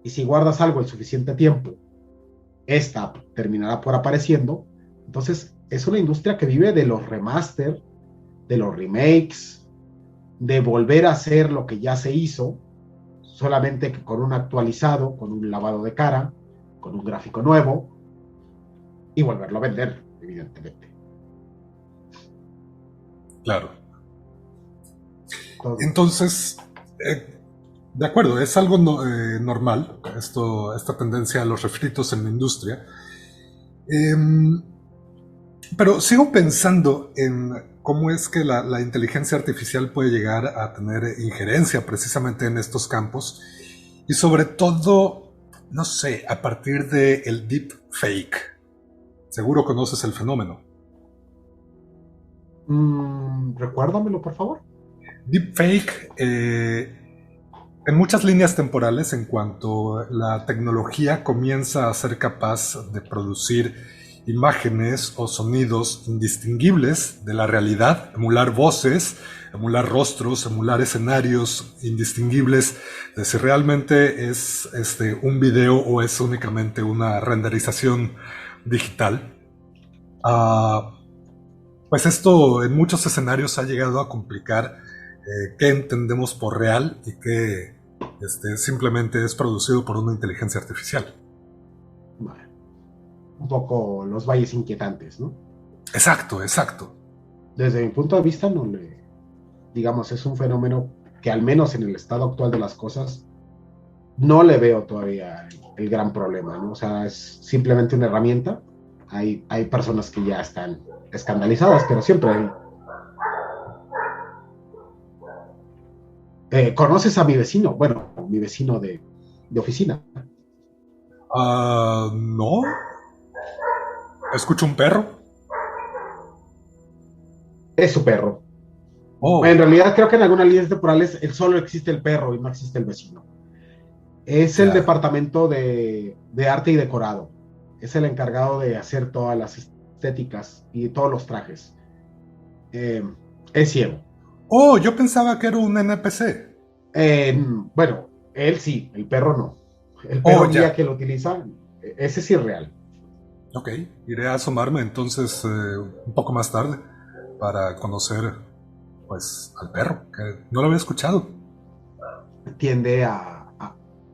y si guardas algo el suficiente tiempo, esta terminará por apareciendo. Entonces, es una industria que vive de los remaster, de los remakes, de volver a hacer lo que ya se hizo, solamente que con un actualizado, con un lavado de cara, con un gráfico nuevo, y volverlo a vender, evidentemente. Claro. Entonces, Entonces, de acuerdo, es algo normal, esta tendencia a los refritos en la industria. Pero sigo pensando en cómo es que la inteligencia artificial puede llegar a tener injerencia precisamente en estos campos. Y sobre todo, no sé, a partir del deepfake. Seguro conoces el fenómeno. recuérdamelo, por favor. Deepfake, en muchas líneas temporales, en cuanto la tecnología comienza a ser capaz de producir imágenes o sonidos indistinguibles de la realidad, emular voces, emular rostros, emular escenarios indistinguibles de si realmente es un video o es únicamente una renderización digital. Pues esto en muchos escenarios ha llegado a complicar qué entendemos por real y qué simplemente es producido por una inteligencia artificial. Bueno, un poco los valles inquietantes, ¿no? Exacto, exacto. Desde mi punto de vista, digamos, es un fenómeno que al menos en el estado actual de las cosas, no le veo todavía el gran problema, ¿no? O sea, es simplemente una herramienta. Hay personas que ya están escandalizadas, pero siempre hay. ¿Conoces a mi vecino? Bueno, mi vecino de oficina. No. ¿Escucho un perro? Es su perro. Oh, En realidad creo que en algunas líneas temporales solo existe el perro y no existe el vecino. Es el ya. departamento de arte y decorado. Es el encargado de hacer todas las estéticas y todos los trajes. Es ciego. Oh, yo pensaba que era un NPC. Bueno, él sí, el perro no. El Oh, perro guía ya. que lo utiliza, ese sí es real. Ok, iré a asomarme entonces un poco más tarde para conocer, pues, al perro, que no lo había escuchado. Tiende a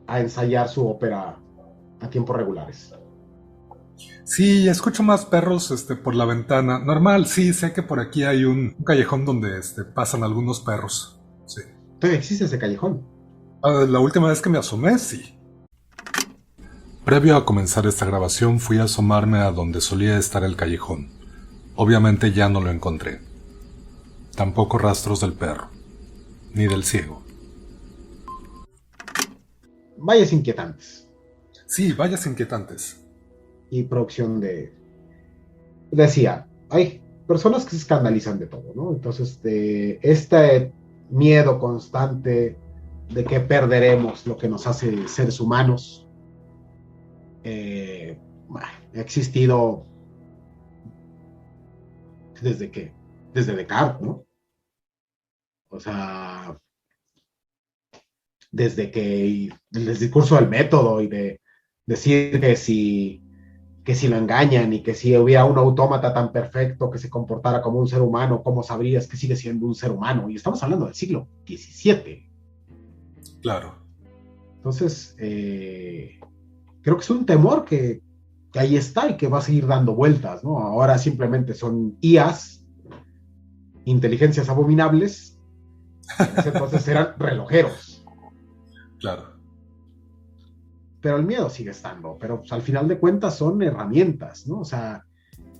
ensayar su ópera a tiempos regulares. Sí, escucho más perros por la ventana. Normal, sí, sé que por aquí hay un callejón donde pasan algunos perros. Sí. Todavía existe ese callejón. La última vez que me asomé, sí. Previo a comenzar esta grabación fui a asomarme a donde solía estar el callejón. Obviamente ya no lo encontré. Tampoco rastros del perro, ni del ciego. Valles inquietantes. Sí, vallas inquietantes. Y producción decía, hay personas que se escandalizan de todo, ¿no? Entonces, de este miedo constante de que perderemos lo que nos hace seres humanos, ha existido desde Descartes, ¿no? O sea, desde que el discurso del método y de decir que si lo engañan y que si hubiera un autómata tan perfecto que se comportara como un ser humano, ¿cómo sabrías que sigue siendo un ser humano? Y estamos hablando del siglo XVII. Claro. Entonces, creo que es un temor que ahí está y que va a seguir dando vueltas, ¿no? Ahora simplemente son IAs, inteligencias abominables, en ese entonces eran relojeros. Claro. Pero el miedo sigue estando, pero pues, al final de cuentas son herramientas, ¿no? O sea,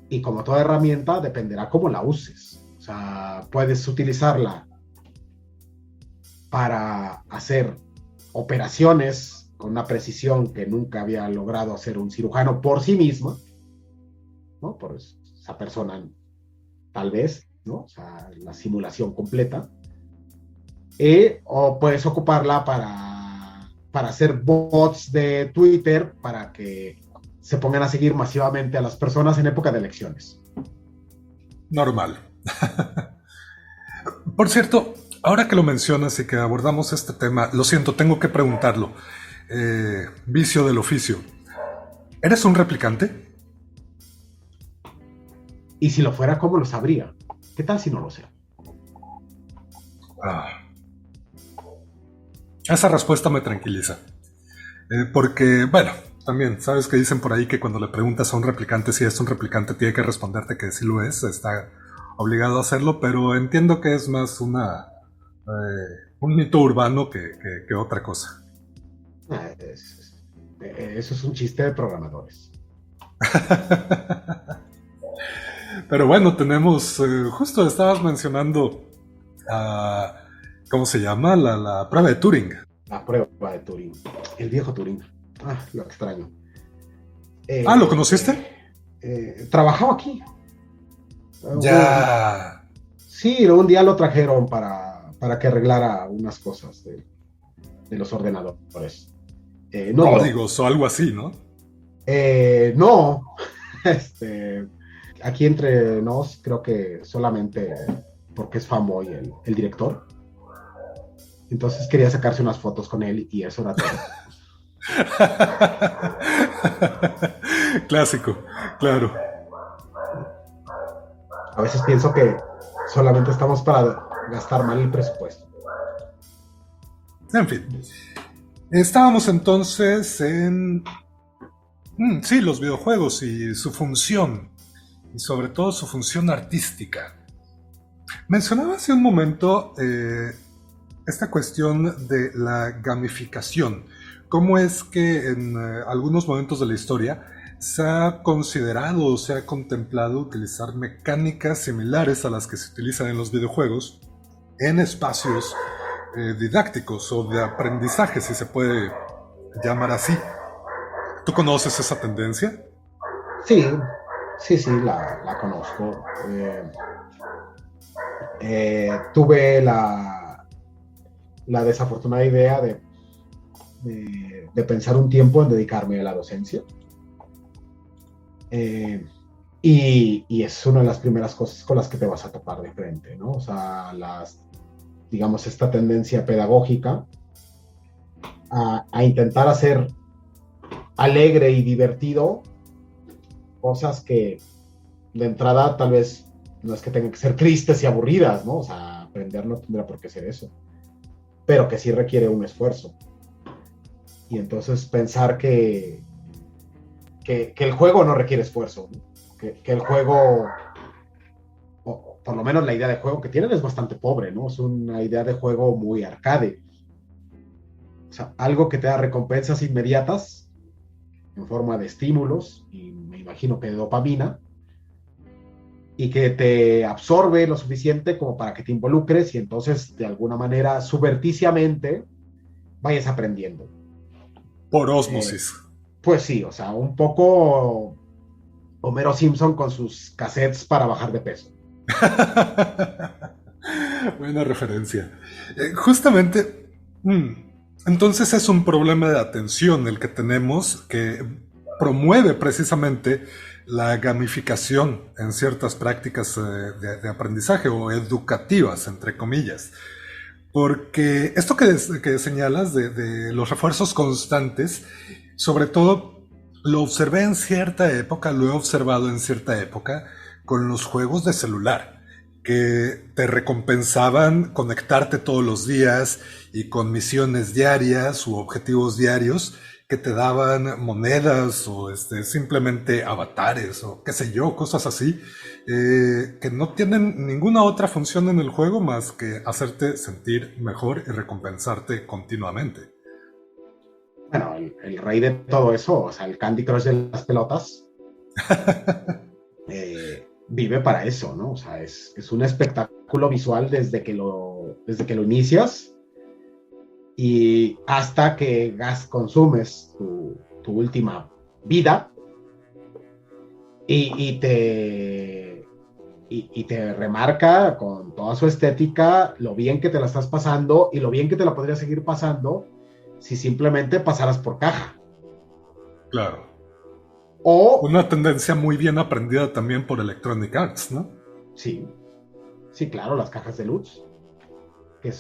y como toda herramienta dependerá cómo la uses. O sea, puedes utilizarla para hacer operaciones con una precisión que nunca había logrado hacer un cirujano por sí mismo, ¿no? Por esa persona, tal vez, ¿no? O sea, la simulación completa. O puedes ocuparla para hacer bots de Twitter para que se pongan a seguir masivamente a las personas en época de elecciones. Normal. Por cierto, ahora que lo mencionas y que abordamos este tema, lo siento, tengo que preguntarlo. Vicio del oficio. ¿Eres un replicante? Y si lo fuera, ¿cómo lo sabría? ¿Qué tal si no lo sé? Esa respuesta me tranquiliza. Porque, bueno, también, sabes que dicen por ahí que cuando le preguntas a un replicante si es un replicante, tiene que responderte que sí lo es, está obligado a hacerlo, pero entiendo que es más un mito urbano que otra cosa. Eso es un chiste de programadores. Pero bueno, tenemos, justo estabas mencionando, ¿cómo se llama? La prueba de Turing. La prueba de Turing. El viejo Turing. Lo extraño. ¿Lo conociste? Trabajaba aquí. Ya. Sí, un día lo trajeron para que arreglara unas cosas de los ordenadores. Códigos o algo así, ¿no? No. Aquí entre nos, creo que solamente porque es fanboy el director. Entonces quería sacarse unas fotos con él y eso era todo. Clásico, claro. A veces pienso que solamente estamos para gastar mal el presupuesto. En fin. Estábamos entonces en... sí, los videojuegos y su función. Y sobre todo su función artística. Mencionaba hace un momento esta cuestión de la gamificación. ¿Cómo es que en algunos momentos de la historia se ha considerado o se ha contemplado utilizar mecánicas similares a las que se utilizan en los videojuegos en espacios didácticos o de aprendizaje, si se puede llamar así? ¿Tú conoces esa tendencia? Sí, la conozco. Tuve la desafortunada idea de pensar un tiempo en dedicarme a la docencia. Y es una de las primeras cosas con las que te vas a topar de frente, ¿no? O sea, digamos, esta tendencia pedagógica a intentar hacer alegre y divertido cosas que de entrada tal vez no es que tengan que ser tristes y aburridas, ¿no? O sea, aprender no tendrá por qué ser eso, pero que sí requiere un esfuerzo. Y entonces pensar que el juego no requiere esfuerzo, ¿no? Que el juego, o por lo menos la idea de juego que tienen es bastante pobre, ¿no? Es una idea de juego muy arcade. O sea, algo que te da recompensas inmediatas en forma de estímulos, y me imagino que de dopamina, y que te absorbe lo suficiente como para que te involucres y entonces de alguna manera subrepticiamente vayas aprendiendo. Por ósmosis. Pues sí, o sea, un poco Homero Simpson con sus cassettes para bajar de peso. Buena referencia. Justamente, entonces es un problema de atención el que tenemos que promueve precisamente la gamificación en ciertas prácticas de aprendizaje o educativas, entre comillas. Porque esto que señalas de los refuerzos constantes, sobre todo lo observé en cierta época, lo he observado en cierta época con los juegos de celular, que te recompensaban conectarte todos los días y con misiones diarias u objetivos diarios que te daban monedas o simplemente avatares o qué sé yo, cosas así, que no tienen ninguna otra función en el juego más que hacerte sentir mejor y recompensarte continuamente. Bueno, el rey de todo eso, o sea, el Candy Crush de las pelotas, vive para eso, ¿no? O sea, es un espectáculo visual desde que lo inicias y hasta que consumes tu última vida y te remarca con toda su estética lo bien que te la estás pasando y lo bien que te la podrías seguir pasando si simplemente pasaras por caja. Claro. O, Una tendencia muy bien aprendida también por Electronic Arts, ¿no? sí, sí, claro, las cajas de luz, que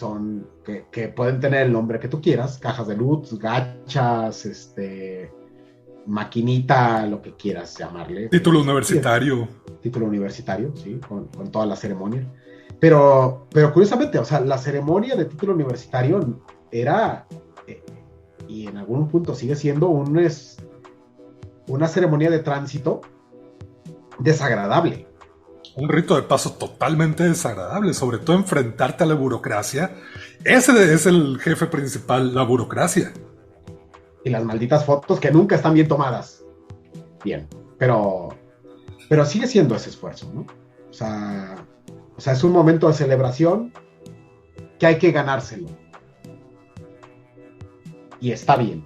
pueden tener el nombre que tú quieras, cajas de luz, gachas, maquinita, lo que quieras llamarle. Título universitario. Título universitario, sí, con toda la ceremonia. Pero curiosamente, o sea, la ceremonia de título universitario era, y en algún punto sigue siendo, una ceremonia de tránsito desagradable. Un rito de paso totalmente desagradable, sobre todo enfrentarte a la burocracia. Ese es el jefe principal, la burocracia. Y las malditas fotos que nunca están bien tomadas. Bien, pero sigue siendo ese esfuerzo, ¿no? O sea, es un momento de celebración que hay que ganárselo. Y está bien.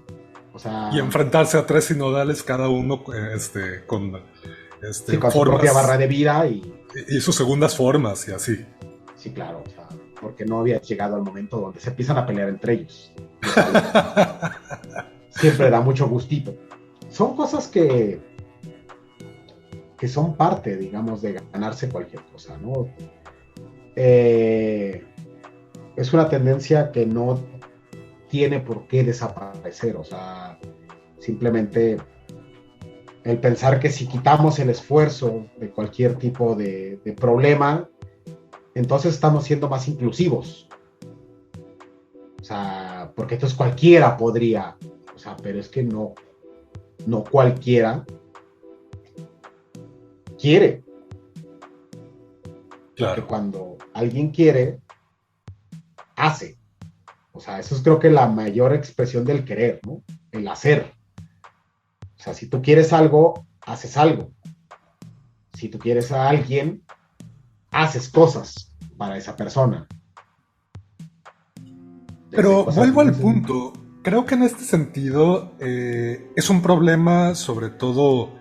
O sea, y enfrentarse a 3 sinodales, cada uno con sí, con formas, su propia barra de vida y sus segundas formas y así. Sí, claro, o sea, porque no había llegado al momento donde se empiezan a pelear entre ellos. Siempre da mucho gustito. Son cosas que son parte, digamos, de ganarse cualquier cosa, ¿no? Es una tendencia que no tiene por qué desaparecer, o sea, simplemente el pensar que si quitamos el esfuerzo de cualquier tipo de problema, entonces estamos siendo más inclusivos. O sea, porque entonces cualquiera podría, o sea, pero es que no cualquiera quiere. Claro. Porque cuando alguien quiere, hace. O sea, eso es creo que la mayor expresión del querer, ¿no? El hacer. O sea, si tú quieres algo, haces algo. Si tú quieres a alguien, haces cosas para esa persona. Pero vuelvo al punto. Creo que en este sentido es un problema sobre todo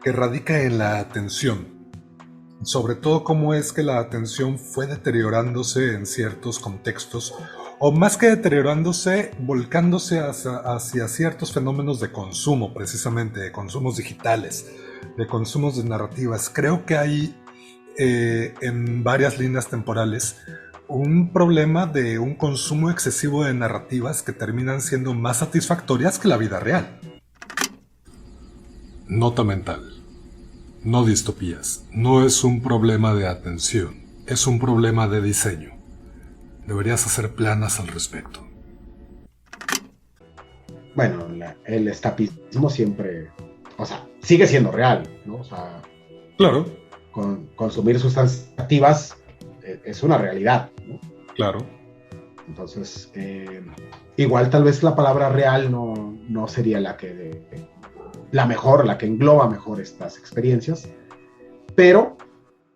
que radica en la atención. Sobre todo cómo es que la atención fue deteriorándose en ciertos contextos, o más que deteriorándose, volcándose hacia ciertos fenómenos de consumo, precisamente, de consumos digitales, de consumos de narrativas. Creo que hay en varias líneas temporales un problema de un consumo excesivo de narrativas que terminan siendo más satisfactorias que la vida real. Nota mental. No distopías. No es un problema de atención. Es un problema de diseño. Deberías hacer planas al respecto. Bueno, el escapismo siempre, o sea, sigue siendo real, ¿no? O sea, claro. Consumir sustancias activas es una realidad, ¿no? Claro. Entonces, igual tal vez la palabra real no sería la que la que engloba mejor estas experiencias, pero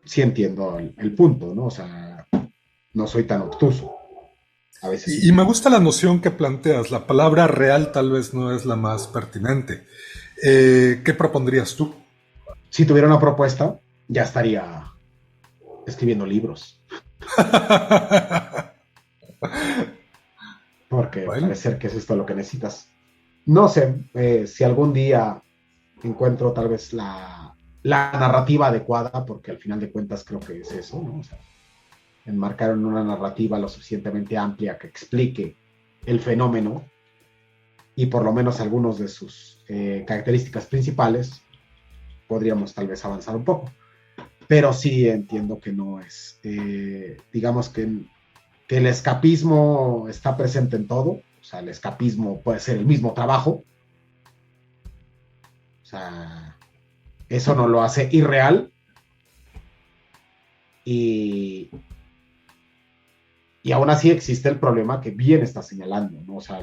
sí entiendo el punto, ¿no? O sea, no soy tan obtuso. A veces sí. Y me gusta la noción que planteas. La palabra real tal vez no es la más pertinente. ¿Qué propondrías tú? Si tuviera una propuesta, ya estaría escribiendo libros. Porque bueno, parece ser que es esto lo que necesitas. No sé, si algún día encuentro tal vez la narrativa adecuada, porque al final de cuentas creo que es eso, ¿no? O sea, enmarcar en una narrativa lo suficientemente amplia que explique el fenómeno y por lo menos algunos de sus características principales, podríamos tal vez avanzar un poco. Pero sí entiendo que no es, digamos que el escapismo está presente en todo. O sea, el escapismo puede ser el mismo trabajo. O sea, eso no lo hace irreal. Y aún así existe el problema que bien está señalando, ¿no? O sea,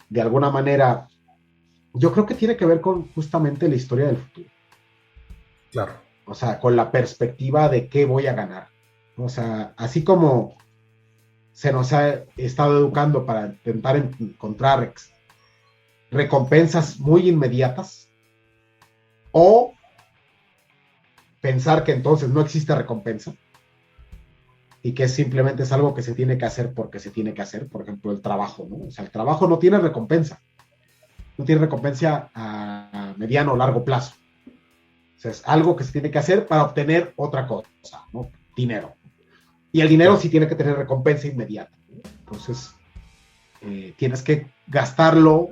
de alguna manera, yo creo que tiene que ver con justamente la historia del futuro. Claro. O sea, con la perspectiva de qué voy a ganar. O sea, así como se nos ha estado educando para intentar encontrar recompensas muy inmediatas, o pensar que entonces no existe recompensa y que simplemente es algo que se tiene que hacer porque se tiene que hacer. Por ejemplo, el trabajo, ¿no? O sea, el trabajo no tiene recompensa, no tiene recompensa a mediano o largo plazo. O sea, es algo que se tiene que hacer para obtener otra cosa, ¿no? Dinero. Y el dinero sí tiene que tener recompensa inmediata, ¿no? Entonces, tienes que gastarlo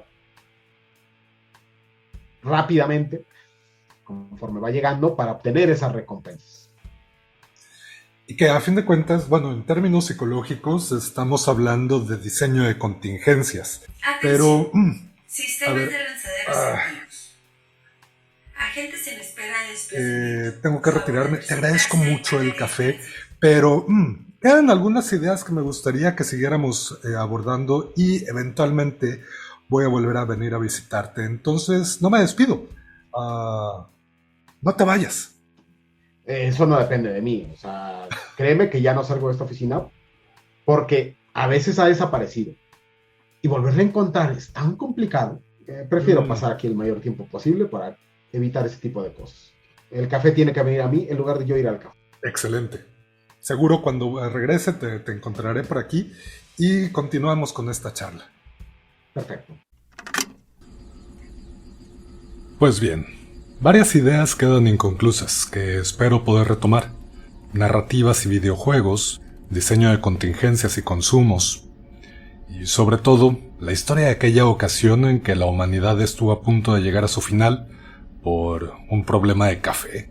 rápidamente, conforme va llegando, para obtener esas recompensas. Y que a fin de cuentas, bueno, en términos psicológicos estamos hablando de diseño de contingencias. Pero... Sistemas de lanzaderas activos. Agentes en espera de tengo que retirarme. Te agradezco mucho el café, pero quedan algunas ideas que me gustaría que siguiéramos abordando y eventualmente voy a volver a venir a visitarte. Entonces, no me despido. No te vayas. Eso no depende de mí. O sea, créeme que ya no salgo de esta oficina porque a veces ha desaparecido. Y volverla a encontrar es tan complicado que prefiero pasar aquí el mayor tiempo posible para evitar ese tipo de cosas. El café tiene que venir a mí en lugar de yo ir al café. Excelente. Seguro cuando regrese te encontraré por aquí y continuamos con esta charla. Perfecto. Pues bien, varias ideas quedan inconclusas que espero poder retomar. Narrativas y videojuegos, diseño de contingencias y consumos, y sobre todo, la historia de aquella ocasión en que la humanidad estuvo a punto de llegar a su final por un problema de café.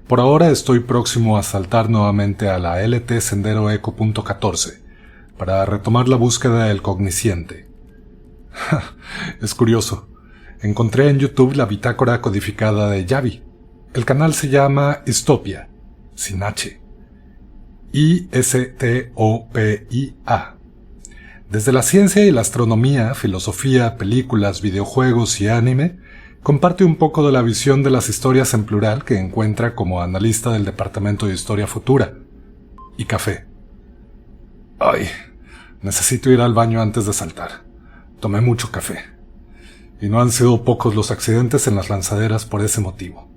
Por ahora estoy próximo a saltar nuevamente a la LT Sendero Eco .14 para retomar la búsqueda del cognosciente. Es curioso. Encontré en YouTube la bitácora codificada de Yavi. El canal se llama Istopia, sin H. Istopia. Desde la ciencia y la astronomía, filosofía, películas, videojuegos y anime, comparte un poco de la visión de las historias en plural que encuentra como analista del Departamento de Historia Futura. Y café. Ay, necesito ir al baño antes de saltar. Tomé mucho café. Y no han sido pocos los accidentes en las lanzaderas por ese motivo.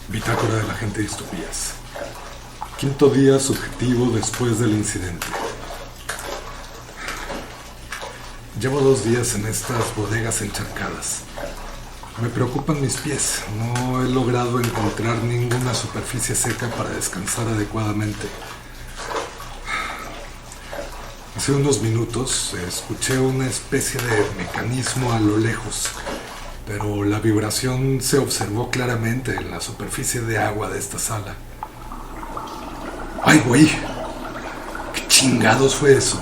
Bitácora del agente de Istopías. 5º día subjetivo después del incidente. Llevo 2 días en estas bodegas encharcadas. Me preocupan mis pies. No he logrado encontrar ninguna superficie seca para descansar adecuadamente. Hace unos minutos escuché una especie de mecanismo a lo lejos, pero la vibración se observó claramente en la superficie de agua de esta sala. ¡Ay, güey! ¿Qué chingados fue eso?